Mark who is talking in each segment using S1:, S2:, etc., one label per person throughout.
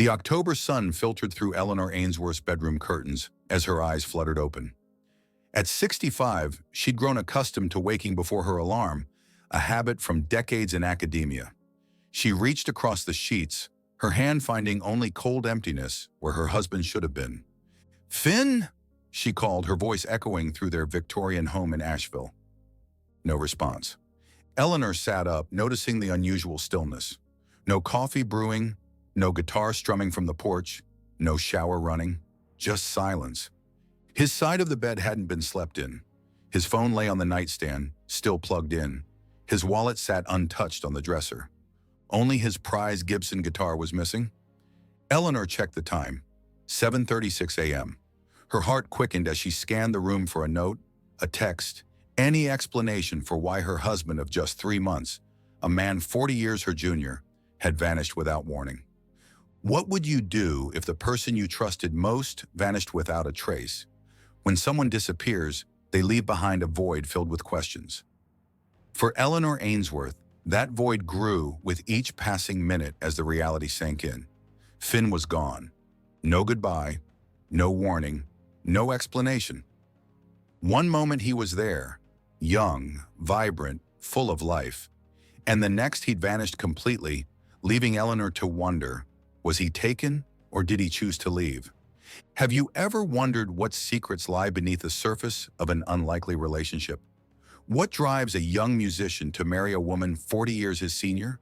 S1: The October sun filtered through Eleanor Ainsworth's bedroom curtains as her eyes fluttered open. At 65, she'd grown accustomed to waking before her alarm, a habit from decades in academia. She reached across the sheets, her hand finding only cold emptiness where her husband should have been. "Finn?" she called, her voice echoing through their Victorian home in Asheville. No response. Eleanor sat up, noticing the unusual stillness. No coffee brewing, no guitar strumming from the porch, no shower running, just silence. His side of the bed hadn't been slept in. His phone lay on the nightstand, still plugged in. His wallet sat untouched on the dresser. Only his prized Gibson guitar was missing. Eleanor checked the time, 7:36 a.m. Her heart quickened as she scanned the room for a note, a text, any explanation for why her husband of just 3 months, a man 40 years her junior, had vanished without warning. What would you do if the person you trusted most vanished without a trace? When someone disappears, they leave behind a void filled with questions. For Eleanor Ainsworth, that void grew with each passing minute as the reality sank in. Finn was gone. No goodbye, no warning, no explanation. One moment he was there, young, vibrant, full of life, and the next he'd vanished completely, leaving Eleanor to wonder, was he taken or did he choose to leave? Have you ever wondered what secrets lie beneath the surface of an unlikely relationship? What drives a young musician to marry a woman 40 years his senior?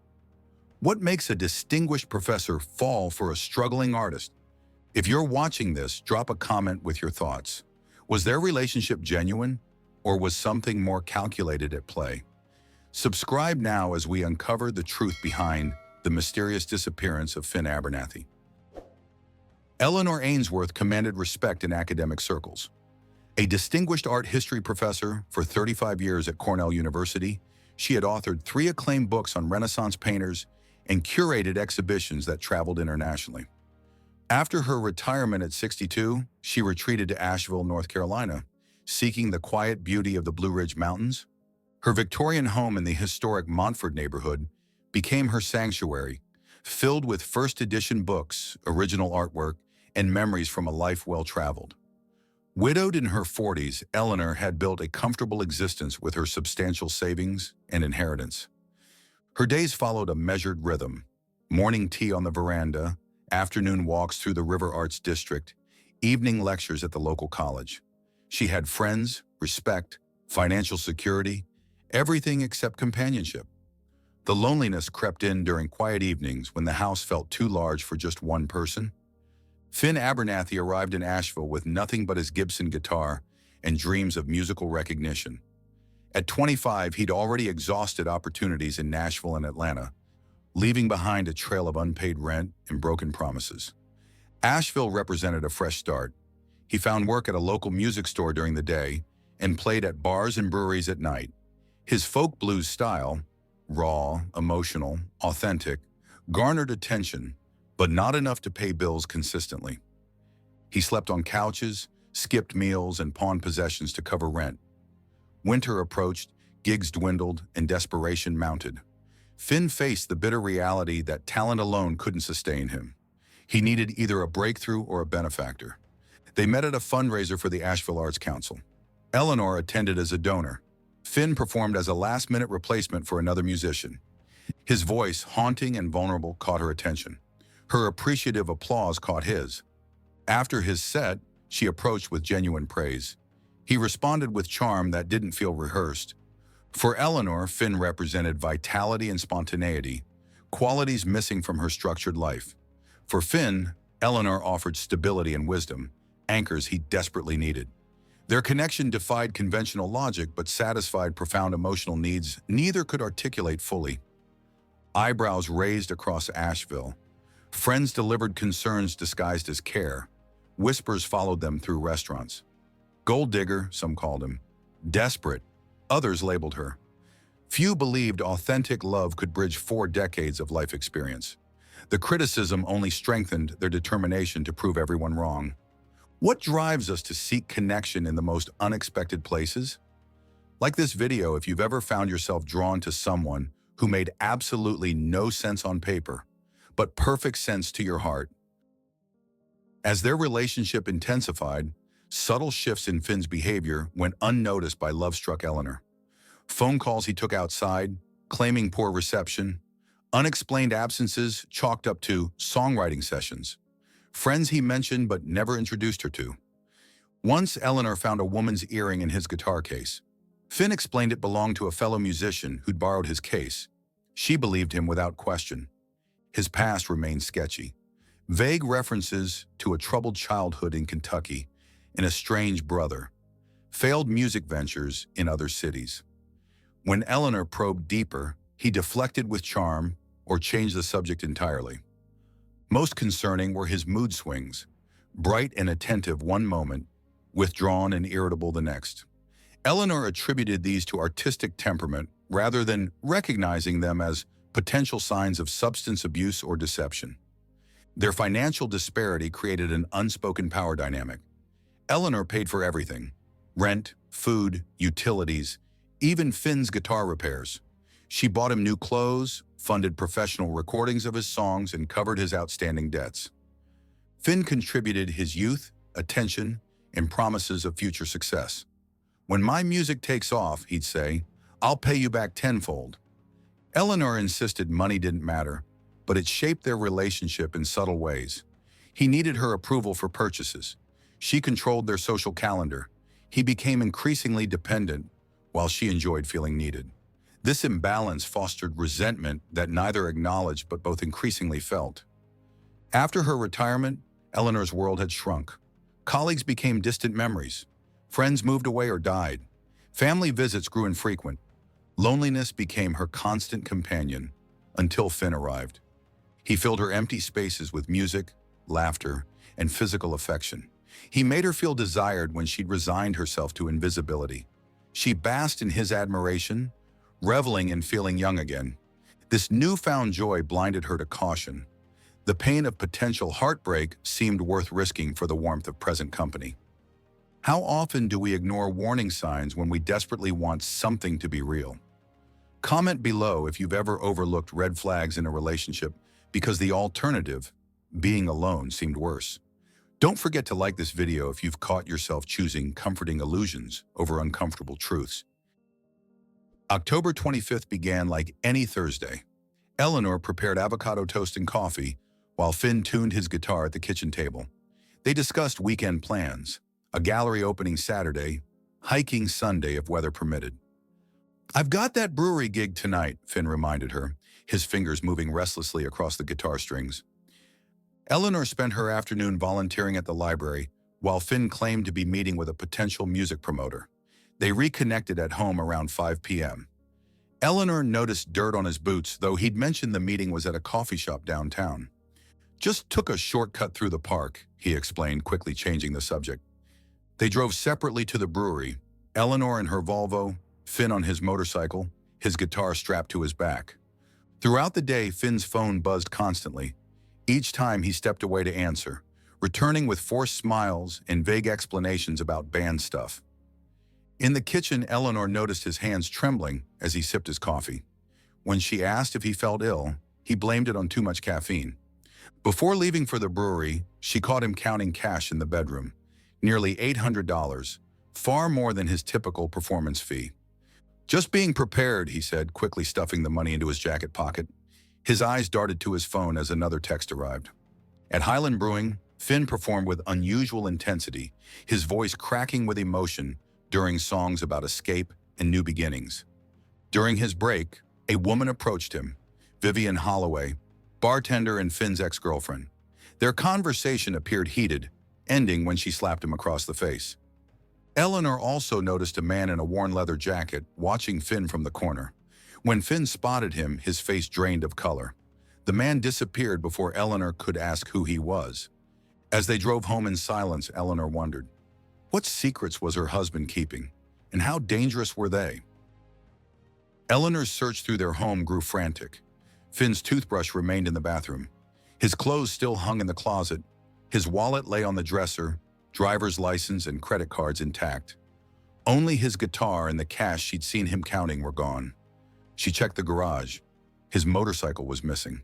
S1: What makes a distinguished professor fall for a struggling artist? If you're watching this, drop a comment with your thoughts. Was their relationship genuine, or was something more calculated at play? Subscribe now as we uncover the truth behind the mysterious disappearance of Finn Abernathy. Eleanor Ainsworth commanded respect in academic circles. A distinguished art history professor for 35 years at Cornell University, she had authored 3 acclaimed books on Renaissance painters and curated exhibitions that traveled internationally. After her retirement at 62, she retreated to Asheville, North Carolina, seeking the quiet beauty of the Blue Ridge Mountains. Her Victorian home in the historic Montford neighborhood became her sanctuary, filled with first-edition books, original artwork, and memories from a life well-traveled. Widowed in her 40s, Eleanor had built a comfortable existence with her substantial savings and inheritance. Her days followed a measured rhythm: morning tea on the veranda, afternoon walks through the River Arts District, evening lectures at the local college. She had friends, respect, financial security, everything except companionship. The loneliness crept in during quiet evenings when the house felt too large for just one person. Finn Abernathy arrived in Asheville with nothing but his Gibson guitar and dreams of musical recognition. At 25, he'd already exhausted opportunities in Nashville and Atlanta, leaving behind a trail of unpaid rent and broken promises. Asheville represented a fresh start. He found work at a local music store during the day and played at bars and breweries at night. His folk blues style, raw, emotional, authentic, garnered attention, but not enough to pay bills consistently. He slept on couches, skipped meals, and pawned possessions to cover rent. Winter approached, gigs dwindled, and desperation mounted. Finn faced the bitter reality that talent alone couldn't sustain him. He needed either a breakthrough or a benefactor. They met at a fundraiser for the Asheville Arts Council. Eleanor attended as a donor. Finn performed as a last-minute replacement for another musician. His voice, haunting and vulnerable, caught her attention. Her appreciative applause caught his. After his set, she approached with genuine praise. He responded with charm that didn't feel rehearsed. For Eleanor, Finn represented vitality and spontaneity, qualities missing from her structured life. For Finn, Eleanor offered stability and wisdom, anchors he desperately needed. Their connection defied conventional logic but satisfied profound emotional needs neither could articulate fully. Eyebrows raised across Asheville. Friends delivered concerns disguised as care. Whispers followed them through restaurants. Gold digger, some called him. Desperate, others labeled her. Few believed authentic love could bridge 4 decades of life experience. The criticism only strengthened their determination to prove everyone wrong. What drives us to seek connection in the most unexpected places? Like this video, if you've ever found yourself drawn to someone who made absolutely no sense on paper, but perfect sense to your heart, As their relationship intensified, subtle shifts in Finn's behavior went unnoticed by love-struck Eleanor. Phone calls he took outside, claiming poor reception, unexplained absences chalked up to songwriting sessions, friends he mentioned but never introduced her to. Once Eleanor found a woman's earring in his guitar case. Finn explained it belonged to a fellow musician who'd borrowed his case. She believed him without question. His past remained sketchy. Vague references to a troubled childhood in Kentucky, an estranged brother, failed music ventures in other cities. When Eleanor probed deeper, he deflected with charm or changed the subject entirely. Most concerning were his mood swings, bright and attentive one moment, withdrawn and irritable the next. Eleanor attributed these to artistic temperament rather than recognizing them as potential signs of substance abuse or deception. Their financial disparity created an unspoken power dynamic. Eleanor paid for everything: rent, food, utilities, even Finn's guitar repairs. She bought him new clothes, funded professional recordings of his songs, and covered his outstanding debts. Finn contributed his youth, attention, and promises of future success. "When my music takes off," he'd say, "I'll pay you back tenfold." Eleanor insisted money didn't matter, but it shaped their relationship in subtle ways. He needed her approval for purchases. She controlled their social calendar. He became increasingly dependent, while she enjoyed feeling needed. This imbalance fostered resentment that neither acknowledged but both increasingly felt. After her retirement, Eleanor's world had shrunk. Colleagues became distant memories. Friends moved away or died. Family visits grew infrequent. Loneliness became her constant companion until Finn arrived. He filled her empty spaces with music, laughter, and physical affection. He made her feel desired when she'd resigned herself to invisibility. She basked in his admiration, reveling in feeling young again. This newfound joy blinded her to caution. The pain of potential heartbreak seemed worth risking for the warmth of present company. How often do we ignore warning signs when we desperately want something to be real? Comment below if you've ever overlooked red flags in a relationship because the alternative, being alone, seemed worse. Don't forget to like this video if you've caught yourself choosing comforting illusions over uncomfortable truths. October 25th began like any Thursday. Eleanor prepared avocado toast and coffee, while Finn tuned his guitar at the kitchen table. They discussed weekend plans, a gallery opening Saturday, hiking Sunday if weather permitted. "I've got that brewery gig tonight," Finn reminded her, his fingers moving restlessly across the guitar strings. Eleanor spent her afternoon volunteering at the library, while Finn claimed to be meeting with a potential music promoter. They reconnected at home around 5 p.m. Eleanor noticed dirt on his boots, though he'd mentioned the meeting was at a coffee shop downtown. "Just took a shortcut through the park," he explained, quickly changing the subject. They drove separately to the brewery, Eleanor in her Volvo, Finn on his motorcycle, his guitar strapped to his back. Throughout the day, Finn's phone buzzed constantly. Each time he stepped away to answer, returning with forced smiles and vague explanations about band stuff. In the kitchen, Eleanor noticed his hands trembling as he sipped his coffee. When she asked if he felt ill, he blamed it on too much caffeine. Before leaving for the brewery, she caught him counting cash in the bedroom, nearly $800, far more than his typical performance fee. "Just being prepared," he said, quickly stuffing the money into his jacket pocket. His eyes darted to his phone as another text arrived. At Highland Brewing, Finn performed with unusual intensity, his voice cracking with emotion during songs about escape and new beginnings. During his break, a woman approached him, Vivian Holloway, bartender and Finn's ex-girlfriend. Their conversation appeared heated, ending when she slapped him across the face. Eleanor also noticed a man in a worn leather jacket watching Finn from the corner. When Finn spotted him, his face drained of color. The man disappeared before Eleanor could ask who he was. As they drove home in silence, Eleanor wondered, what secrets was her husband keeping, and how dangerous were they? Eleanor's search through their home grew frantic. Finn's toothbrush remained in the bathroom. His clothes still hung in the closet. His wallet lay on the dresser, driver's license and credit cards intact. Only his guitar and the cash she'd seen him counting were gone. She checked the garage. His motorcycle was missing.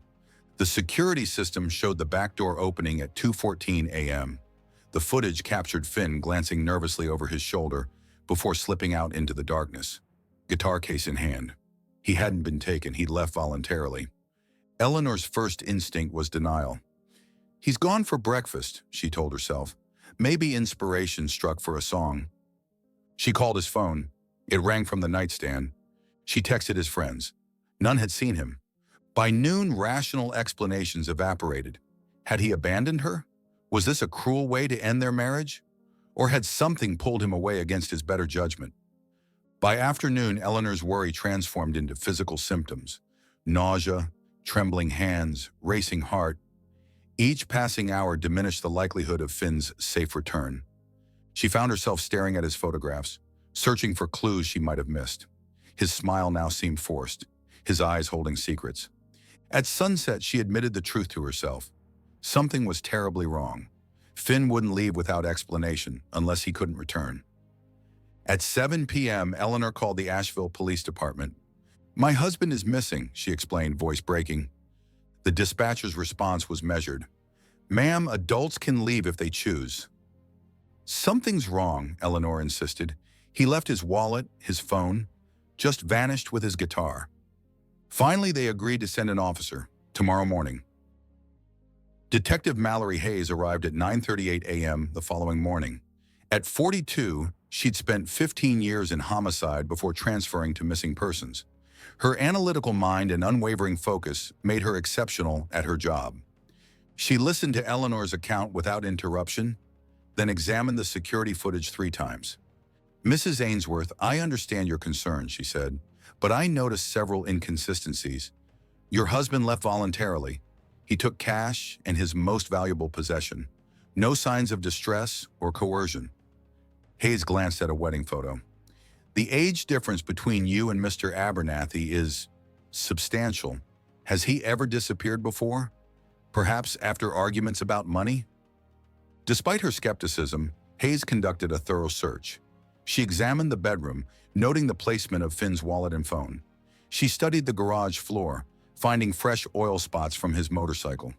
S1: The security system showed the back door opening at 2:14 a.m. The footage captured Finn glancing nervously over his shoulder before slipping out into the darkness, guitar case in hand. He hadn't been taken, he'd left voluntarily. Eleanor's first instinct was denial. He's gone for breakfast, she told herself. Maybe inspiration struck for a song. She called his phone. It rang from the nightstand. She texted his friends. None had seen him. By noon, rational explanations evaporated. Had he abandoned her? Was this a cruel way to end their marriage? Or had something pulled him away against his better judgment? By afternoon, Eleanor's worry transformed into physical symptoms. Nausea, trembling hands, racing heart. Each passing hour diminished the likelihood of Finn's safe return. She found herself staring at his photographs, searching for clues she might have missed. His smile now seemed forced, his eyes holding secrets. At sunset, she admitted the truth to herself. Something was terribly wrong. Finn wouldn't leave without explanation unless he couldn't return. At 7 p.m., Eleanor called the Asheville Police Department. My husband is missing, she explained, voice breaking. The dispatcher's response was measured. Ma'am, adults can leave if they choose. Something's wrong, Eleanor insisted. He left his wallet, his phone, just vanished with his guitar. Finally, they agreed to send an officer, tomorrow morning. Detective Mallory Hayes arrived at 9:38 a.m. the following morning. At 42, she'd spent 15 years in homicide before transferring to missing persons. Her analytical mind and unwavering focus made her exceptional at her job. She listened to Eleanor's account without interruption, then examined the security footage 3 times. Mrs. Ainsworth, I understand your concerns, she said, but I noticed several inconsistencies. Your husband left voluntarily. He took cash and his most valuable possession. No signs of distress or coercion. Hayes glanced at a wedding photo. The age difference between you and Mr. Abernathy is substantial. Has he ever disappeared before? Perhaps after arguments about money? Despite her skepticism, Hayes conducted a thorough search. She examined the bedroom, noting the placement of Finn's wallet and phone. She studied the garage floor, finding fresh oil spots from his motorcycle.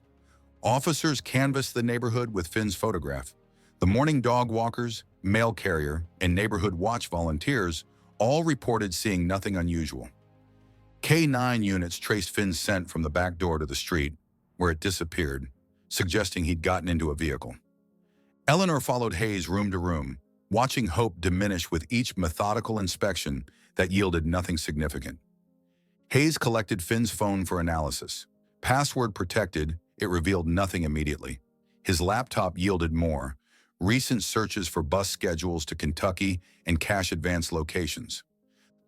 S1: Officers canvassed the neighborhood with Finn's photograph. The morning dog walkers, mail carrier, and neighborhood watch volunteers all reported seeing nothing unusual. K9 units traced Finn's scent from the back door to the street, where it disappeared, suggesting he'd gotten into a vehicle. Eleanor followed Hayes room to room, watching hope diminish with each methodical inspection that yielded nothing significant. Hayes collected Finn's phone for analysis. Password protected, it revealed nothing immediately. His laptop yielded more. Recent searches for bus schedules to Kentucky and cash advance locations.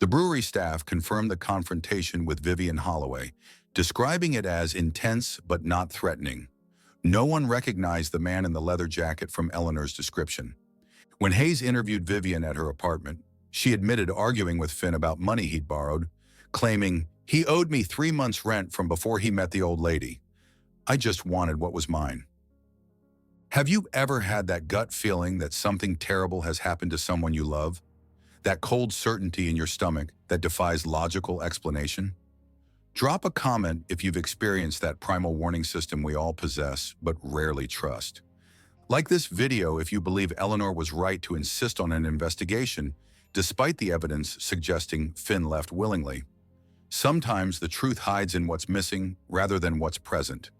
S1: The brewery staff confirmed the confrontation with Vivian Holloway, describing it as intense but not threatening. No one recognized the man in the leather jacket from Eleanor's description. When Hayes interviewed Vivian at her apartment, she admitted arguing with Finn about money he'd borrowed, claiming, he owed me 3 months' rent from before he met the old lady. I just wanted what was mine. Have you ever had that gut feeling that something terrible has happened to someone you love? That cold certainty in your stomach that defies logical explanation? Drop a comment if you've experienced that primal warning system we all possess but rarely trust. Like this video if you believe Eleanor was right to insist on an investigation, despite the evidence suggesting Finn left willingly. Sometimes the truth hides in what's missing rather than what's present.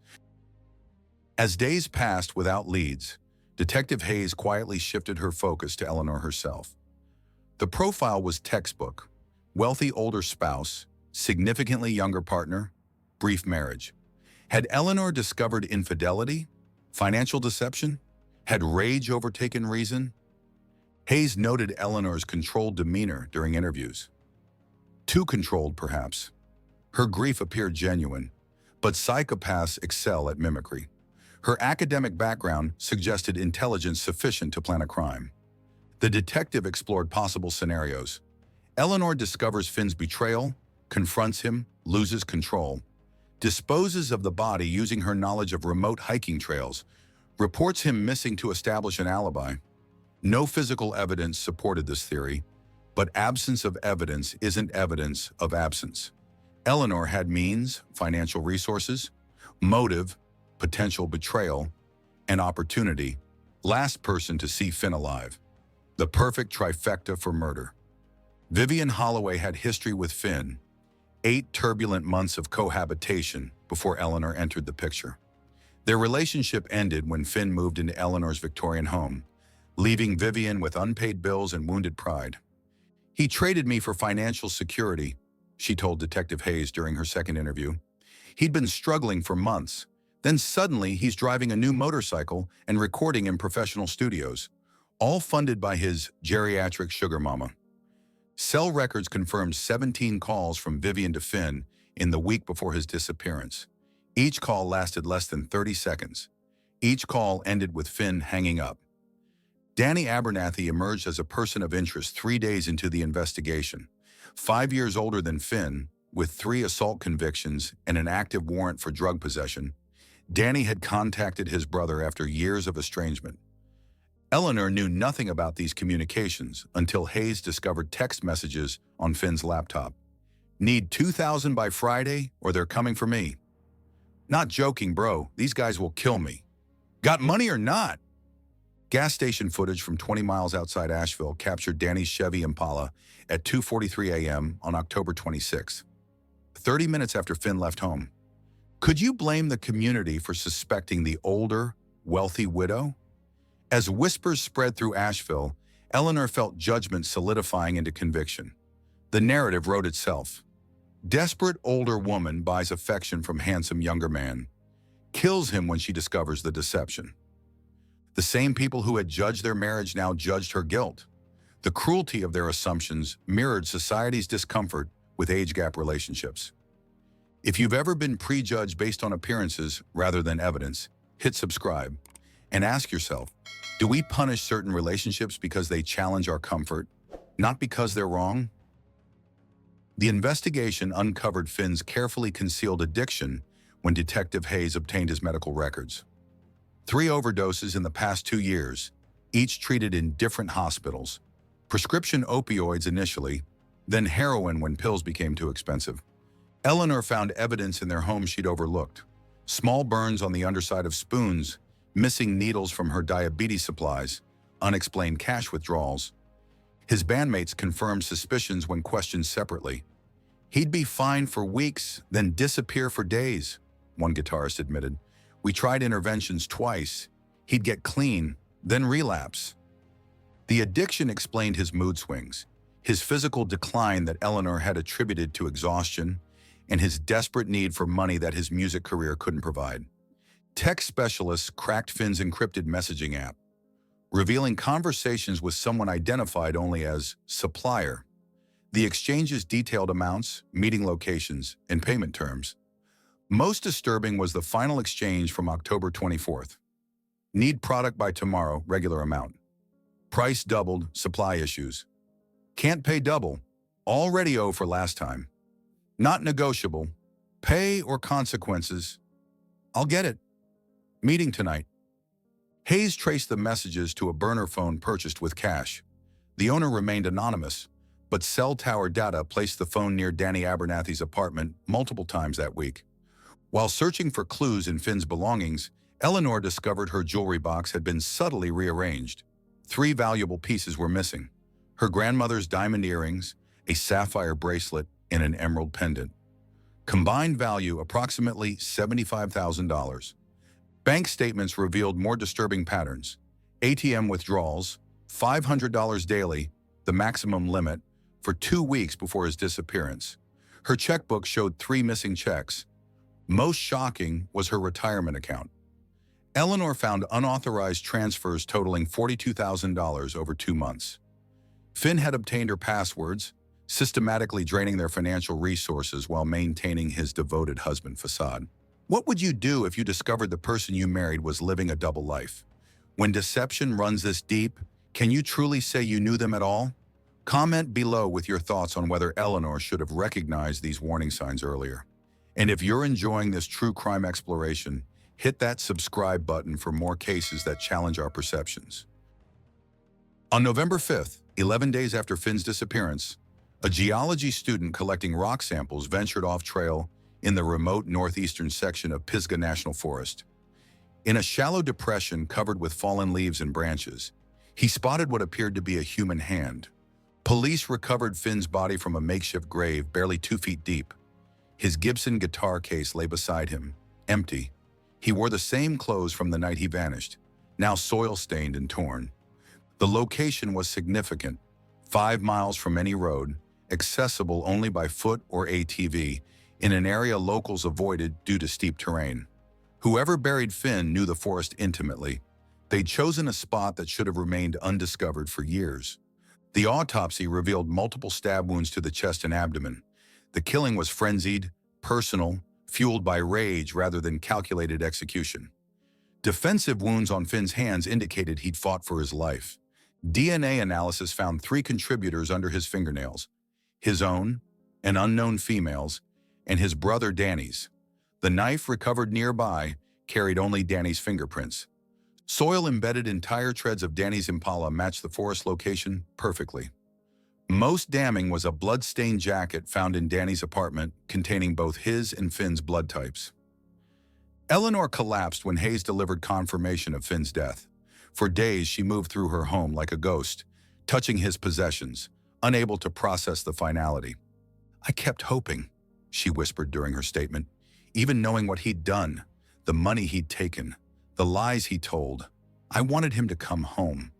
S1: As days passed without leads, Detective Hayes quietly shifted her focus to Eleanor herself. The profile was textbook: wealthy older spouse, significantly younger partner, brief marriage. Had Eleanor discovered infidelity, financial deception? Had rage overtaken reason? Hayes noted Eleanor's controlled demeanor during interviews. Too controlled, perhaps. Her grief appeared genuine, but psychopaths excel at mimicry. Her academic background suggested intelligence sufficient to plan a crime. The detective explored possible scenarios. Eleanor discovers Finn's betrayal, confronts him, loses control, disposes of the body using her knowledge of remote hiking trails, reports him missing to establish an alibi. No physical evidence supported this theory, but absence of evidence isn't evidence of absence. Eleanor had means, financial resources. Motive, potential betrayal, and opportunity. Last person to see Finn alive. The perfect trifecta for murder. Vivian Holloway had history with Finn, 8 turbulent months of cohabitation before Eleanor entered the picture. Their relationship ended when Finn moved into Eleanor's Victorian home, leaving Vivian with unpaid bills and wounded pride. "He traded me for financial security," she told Detective Hayes during her second interview. "He'd been struggling for months. Then suddenly he's driving a new motorcycle and recording in professional studios, all funded by his geriatric sugar mama." Cell records confirmed 17 calls from Vivian to Finn in the week before his disappearance. Each call lasted less than 30 seconds. Each call ended with Finn hanging up. Danny Abernathy emerged as a person of interest 3 days into the investigation. 5 years older than Finn, with 3 assault convictions and an active warrant for drug possession, Danny had contacted his brother after years of estrangement. Eleanor knew nothing about these communications until Hayes discovered text messages on Finn's laptop. "Need 2,000 by Friday or they're coming for me. Not joking, bro. These guys will kill me. Got money or not?" Gas station footage from 20 miles outside Asheville captured Danny's Chevy Impala at 2:43 a.m. on October 26, 30 minutes after Finn left home. Could you blame the community for suspecting the older, wealthy widow? As whispers spread through Asheville, Eleanor felt judgment solidifying into conviction. The narrative wrote itself. Desperate older woman buys affection from handsome younger man, kills him when she discovers the deception. The same people who had judged their marriage now judged her guilt. The cruelty of their assumptions mirrored society's discomfort with age gap relationships. If you've ever been prejudged based on appearances rather than evidence, hit subscribe and ask yourself, do we punish certain relationships because they challenge our comfort, not because they're wrong? The investigation uncovered Finn's carefully concealed addiction when Detective Hayes obtained his medical records. 3 overdoses in the past 2 years, each treated in different hospitals. Prescription opioids initially, then heroin when pills became too expensive. Eleanor found evidence in their home she'd overlooked. Small burns on the underside of spoons, missing needles from her diabetes supplies, unexplained cash withdrawals. His bandmates confirmed suspicions when questioned separately. "He'd be fine for weeks, then disappear for days," one guitarist admitted. "We tried interventions twice. He'd get clean, then relapse." The addiction explained his mood swings, his physical decline that Eleanor had attributed to exhaustion, and his desperate need for money that his music career couldn't provide. Tech specialists cracked Finn's encrypted messaging app, revealing conversations with someone identified only as supplier. The exchanges detailed amounts, meeting locations, and payment terms. Most disturbing was the final exchange from October 24th. "Need product by tomorrow, regular amount. Price doubled, supply issues. Can't pay double, already owe for last time. Not negotiable, pay or consequences. I'll get it. Meeting tonight." Hayes traced the messages to a burner phone purchased with cash. The owner remained anonymous, but cell tower data placed the phone near Danny Abernathy's apartment multiple times that week. While searching for clues in Finn's belongings, Eleanor discovered her jewelry box had been subtly rearranged. 3 valuable pieces were missing: her grandmother's diamond earrings, a sapphire bracelet, and an emerald pendant. Combined value approximately $75,000. Bank statements revealed more disturbing patterns. ATM withdrawals, $500 daily, the maximum limit, for 2 weeks before his disappearance. Her checkbook showed 3 missing checks. Most shocking was her retirement account. Eleanor found unauthorized transfers totaling $42,000 over 2 months. Finn had obtained her passwords, systematically draining their financial resources while maintaining his devoted husband facade. What would you do if you discovered the person you married was living a double life? When deception runs this deep, can you truly say you knew them at all? Comment below with your thoughts on whether Eleanor should have recognized these warning signs earlier. And if you're enjoying this true crime exploration, hit that subscribe button for more cases that challenge our perceptions. On November 5th, 11 days after Finn's disappearance, a geology student collecting rock samples ventured off trail in the remote northeastern section of Pisgah National Forest. In a shallow depression covered with fallen leaves and branches, he spotted what appeared to be a human hand. Police recovered Finn's body from a makeshift grave barely 2 feet deep. His Gibson guitar case lay beside him, empty. He wore the same clothes from the night he vanished, now soil-stained and torn. The location was significant, 5 miles from any road, accessible only by foot or ATV, in an area locals avoided due to steep terrain. Whoever buried Finn knew the forest intimately. They'd chosen a spot that should have remained undiscovered for years. The autopsy revealed multiple stab wounds to the chest and abdomen. The killing was frenzied, personal, fueled by rage rather than calculated execution. Defensive wounds on Finn's hands indicated he'd fought for his life. DNA analysis found 3 contributors under his fingernails: his own, an unknown female's, and his brother Danny's. The knife recovered nearby carried only Danny's fingerprints. Soil embedded in tire treads of Danny's Impala matched the forest location perfectly. Most damning was a blood-stained jacket found in Danny's apartment containing both his and Finn's blood types. Eleanor collapsed when Hayes delivered confirmation of Finn's death. For days, she moved through her home like a ghost, touching his possessions, unable to process the finality. "I kept hoping," she whispered during her statement, "even knowing what he'd done, the money he'd taken, the lies he told. I wanted him to come home."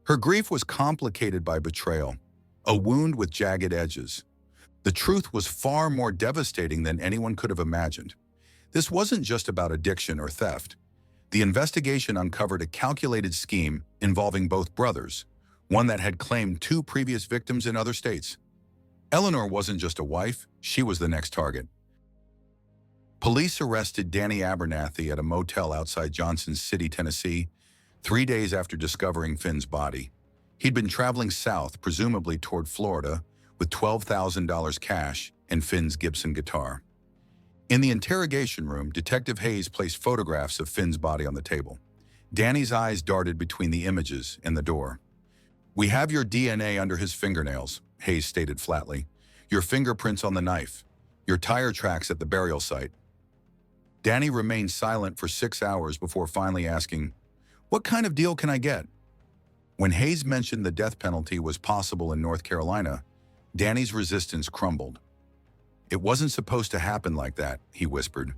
S1: Her grief was complicated by betrayal, a wound with jagged edges. The truth was far more devastating than anyone could have imagined. This wasn't just about addiction or theft. The investigation uncovered a calculated scheme involving both brothers, one that had claimed 2 previous victims in other states. Eleanor wasn't just a wife, she was the next target. Police arrested Danny Abernathy at a motel outside Johnson City, Tennessee, 3 days after discovering Finn's body. He'd been traveling south, presumably toward Florida, with $12,000 cash and Finn's Gibson guitar. In the interrogation room, Detective Hayes placed photographs of Finn's body on the table. Danny's eyes darted between the images and the door. "We have your DNA under his fingernails," Hayes stated flatly. "Your fingerprints on the knife. Your tire tracks at the burial site." Danny remained silent for 6 hours before finally asking, "What kind of deal can I get?" When Hayes mentioned the death penalty was possible in North Carolina, Danny's resistance crumbled. "It wasn't supposed to happen like that," he whispered.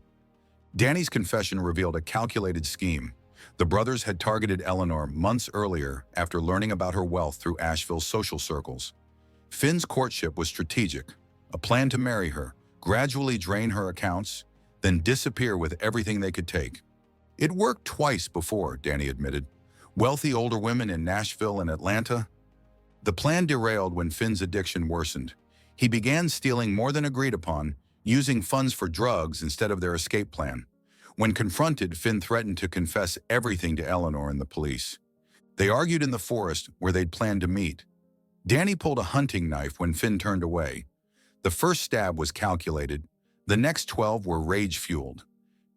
S1: Danny's confession revealed a calculated scheme. The brothers had targeted Eleanor months earlier after learning about her wealth through Asheville's social circles. Finn's courtship was strategic, a plan to marry her, gradually drain her accounts, then disappear with everything they could take. "It worked twice before," Danny admitted. "Wealthy older women in Nashville and Atlanta." The plan derailed when Finn's addiction worsened. He began stealing more than agreed upon, using funds for drugs instead of their escape plan. When confronted, Finn threatened to confess everything to Eleanor and the police. They argued in the forest where they'd planned to meet. Danny pulled a hunting knife when Finn turned away. The first stab was calculated. The next 12 were rage-fueled.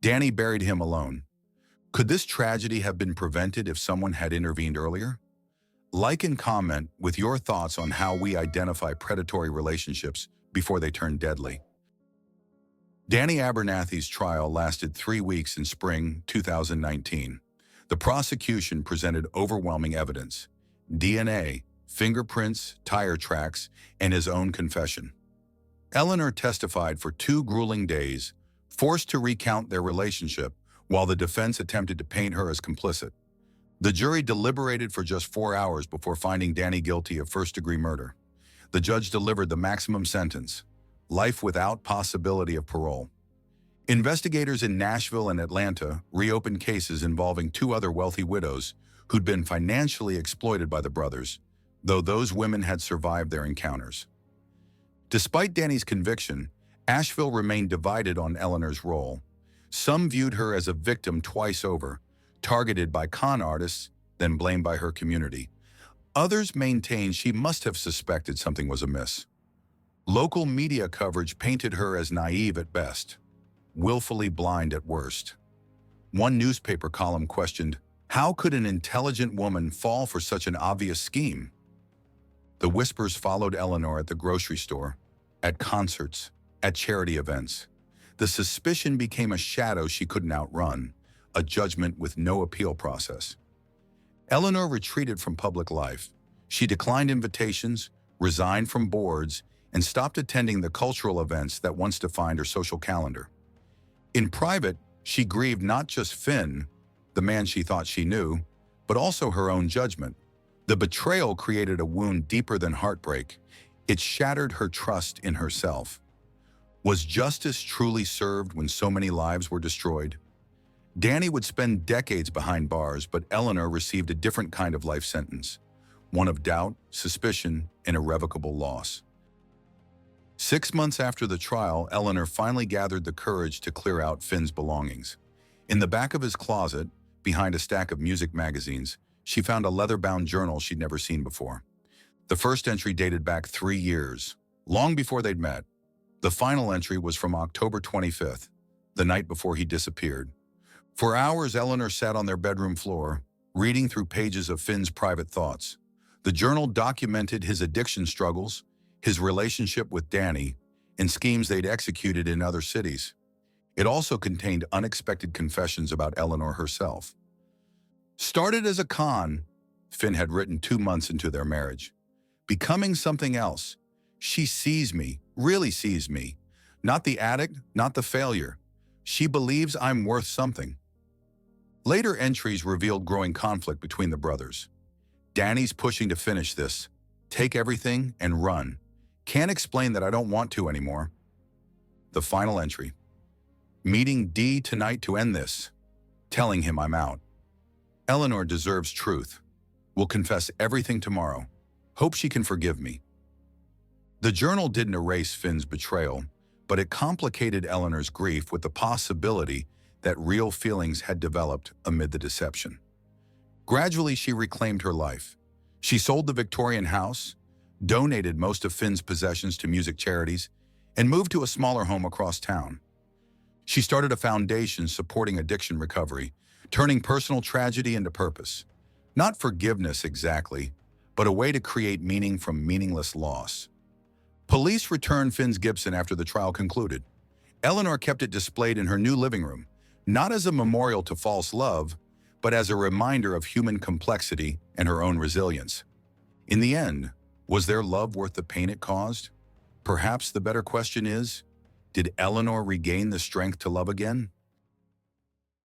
S1: Danny buried him alone. Could this tragedy have been prevented if someone had intervened earlier? Like and comment with your thoughts on how we identify predatory relationships before they turn deadly. Danny Abernathy's trial lasted 3 weeks in spring 2019. The prosecution presented overwhelming evidence: DNA, fingerprints, tire tracks, and his own confession. Eleanor testified for 2 grueling days, forced to recount their relationship while the defense attempted to paint her as complicit. The jury deliberated for just 4 hours before finding Danny guilty of first-degree murder. The judge delivered the maximum sentence: life without possibility of parole. Investigators in Nashville and Atlanta reopened cases involving 2 other wealthy widows who'd been financially exploited by the brothers, though those women had survived their encounters. Despite Danny's conviction, Asheville remained divided on Eleanor's role. Some viewed her as a victim twice over, targeted by con artists, then blamed by her community. Others maintained she must have suspected something was amiss. Local media coverage painted her as naive at best, willfully blind at worst. One newspaper column questioned, how could an intelligent woman fall for such an obvious scheme? The whispers followed Eleanor at the grocery store, at concerts, at charity events. The suspicion became a shadow she couldn't outrun, a judgment with no appeal process. Eleanor retreated from public life. She declined invitations, resigned from boards, and stopped attending the cultural events that once defined her social calendar. In private, she grieved not just Finn, the man she thought she knew, but also her own judgment. The betrayal created a wound deeper than heartbreak. It shattered her trust in herself. Was justice truly served when so many lives were destroyed? Danny would spend decades behind bars, but Eleanor received a different kind of life sentence, one of doubt, suspicion, and irrevocable loss. 6 months after the trial, Eleanor finally gathered the courage to clear out Finn's belongings. In the back of his closet, behind a stack of music magazines, she found a leather-bound journal she'd never seen before. The first entry dated back 3 years, long before they'd met. The final entry was from October 25th, the night before he disappeared. For hours, Eleanor sat on their bedroom floor, reading through pages of Finn's private thoughts. The journal documented his addiction struggles, his relationship with Danny, and schemes they'd executed in other cities. It also contained unexpected confessions about Eleanor herself. Started as a con, Finn had written 2 months into their marriage. Becoming something else. She sees me, really sees me. Not the addict, not the failure. She believes I'm worth something. Later entries revealed growing conflict between the brothers. Danny's pushing to finish this. Take everything and run. Can't explain that I don't want to anymore. The final entry. Meeting D tonight to end this. Telling him I'm out. Eleanor deserves truth. Will confess everything tomorrow. Hope she can forgive me. The journal didn't erase Finn's betrayal, but it complicated Eleanor's grief with the possibility that real feelings had developed amid the deception. Gradually, she reclaimed her life. She sold the Victorian house, donated most of Finn's possessions to music charities, and moved to a smaller home across town. She started a foundation supporting addiction recovery, turning personal tragedy into purpose. Not forgiveness exactly, but a way to create meaning from meaningless loss. Police returned Finn's Gibson after the trial concluded. Eleanor kept it displayed in her new living room, not as a memorial to false love, but as a reminder of human complexity and her own resilience. In the end, was their love worth the pain it caused? Perhaps the better question is, did Eleanor regain the strength to love again?